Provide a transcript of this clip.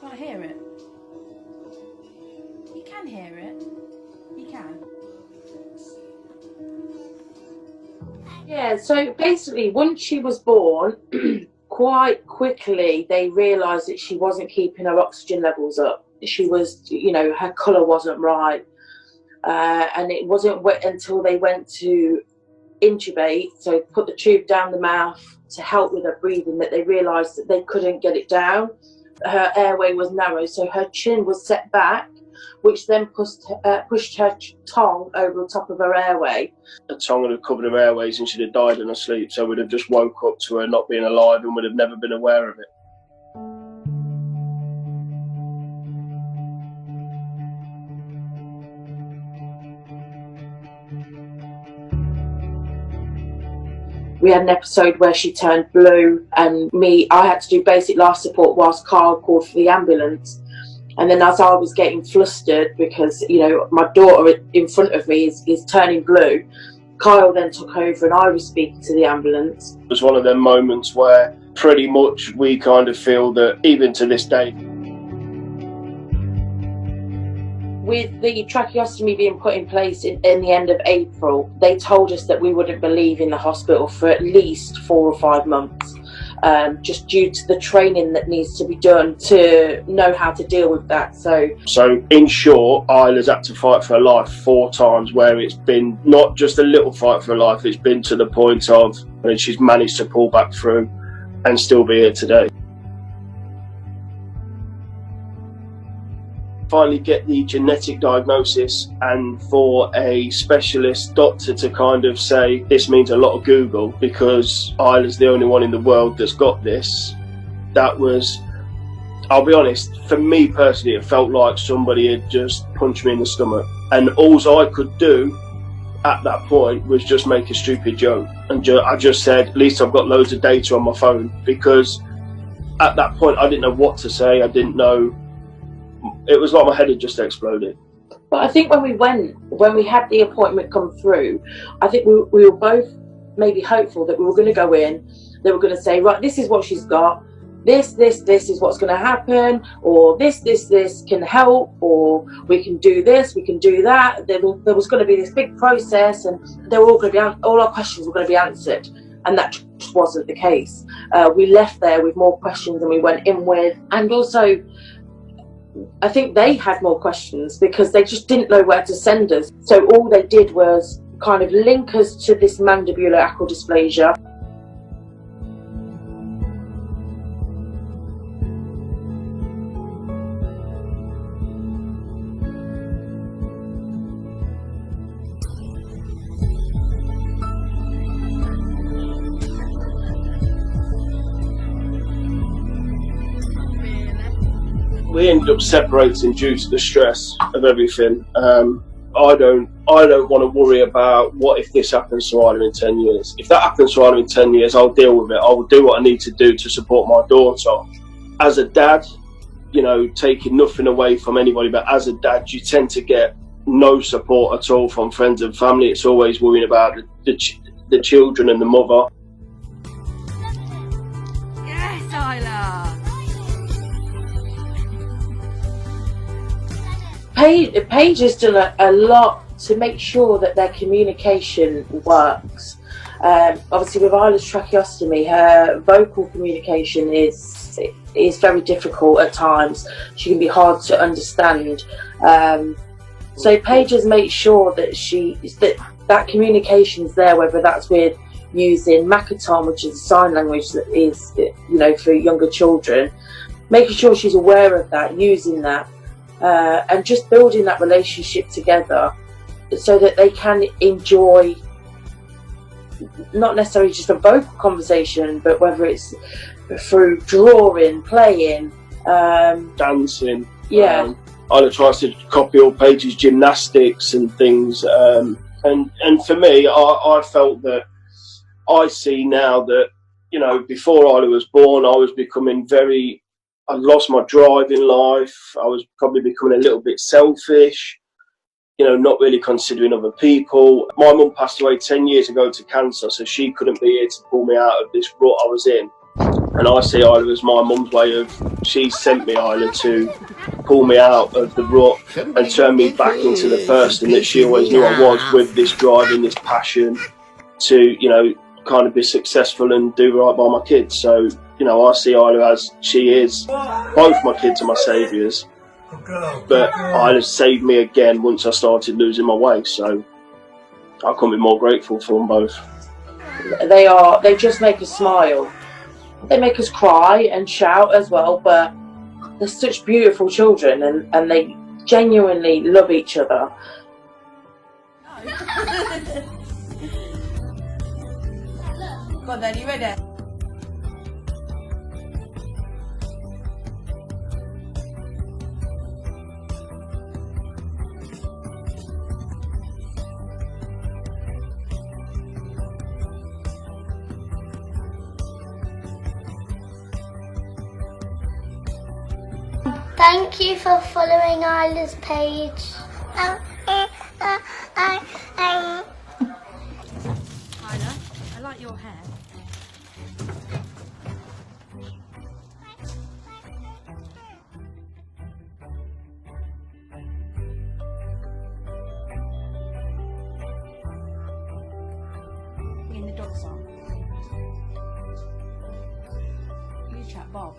Can't hear it. You can hear it. You can. Yeah, so basically, once she was born, quite quickly they realised that she wasn't keeping her oxygen levels up. She was, you know, her colour wasn't right. And it wasn't until they went to intubate, so put the tube down the mouth to help with her breathing, that they realised that they couldn't get it down. Her airway was narrow, so her chin was set back, which then pushed her tongue over the top of her airway. The tongue would have covered her airways and she'd have died in her sleep, so we'd have just woke up to her not being alive and would have never been aware of it. We had an episode where she turned blue, and I had to do basic life support whilst Carl called for the ambulance. And then as I was getting flustered because, you know, my daughter in front of me is turning blue, Kyle then took over and I was speaking to the ambulance. It was one of them moments where pretty much we kind of feel that even to this day. With the tracheostomy being put in place in the end of April, they told us that we wouldn't be leaving the hospital for at least 4 or 5 months, just due to the training that needs to be done to know how to deal with that. So in short, Isla's had to fight for her life 4 times, where it's been not just a little fight for her life, it's been to the point of, and she's managed to pull back through and still be here today. Finally get the genetic diagnosis, and for a specialist doctor to kind of say this means a lot of Google because Isla's the only one in the world that's got this. That was, I'll be honest, for me personally, it felt like somebody had just punched me in the stomach, and all I could do at that point was just make a stupid joke, and I just said, at least I've got loads of data on my phone, because at that point I didn't know what to say. I didn't know. It was like my head had just exploded. But I think when we had the appointment come through, I think we were both maybe hopeful that we were going to go in, they were going to say, right, this is what she's got, this is what's going to happen, or this can help, or we can do this, we can do that. There was going to be this big process, and they were all going to be, all our questions were going to be answered. And that just wasn't the case. We left there with more questions than we went in with, and also I think they had more questions because they just didn't know where to send us. So all they did was kind of link us to this mandibular acrodysplasia. We ended up separating due to the stress of everything. I don't want to worry about what if this happens to Isla in 10 years. If that happens to Isla in 10 years, I'll deal with it. I will do what I need to do to support my daughter. As a dad, you know, taking nothing away from anybody, but as a dad, you tend to get no support at all from friends and family. It's always worrying about the children and the mother. Yes, Isla. Paige has done a lot to make sure that their communication works. Obviously with Isla's tracheostomy, her vocal communication is very difficult at times. She can be hard to understand. So Paige has made sure that that communication's there, whether that's with using Makaton, which is a sign language that is, you know, for younger children, making sure she's aware of that, using that. And just building that relationship together so that they can enjoy not necessarily just a vocal conversation, but whether it's through drawing, playing, dancing. Yeah. Isla tries to copy all Paige's gymnastics and things. And for me, I felt that I see now that, you know, before Isla was born, I was becoming I lost my drive in life. I was probably becoming a little bit selfish, you know, not really considering other people. My mum passed away 10 years ago to cancer, so she couldn't be here to pull me out of this rut I was in. And I see Isla as my mum's way of, she sent me Isla to pull me out of the rut and turn me back into the person that she always knew I was, with this drive and this passion to, you know, kind of be successful and do right by my kids. So, you know, I see Isla as she is. Both my kids are my saviours, but Isla saved me again once I started losing my way. So I couldn't be more grateful for them both. They just make us smile. They make us cry and shout as well, but they're such beautiful children, and they genuinely love each other. Go on then, you ready? Thank you for following Isla's page. Isla, I like your hair. In the dog song. You chat, Bob.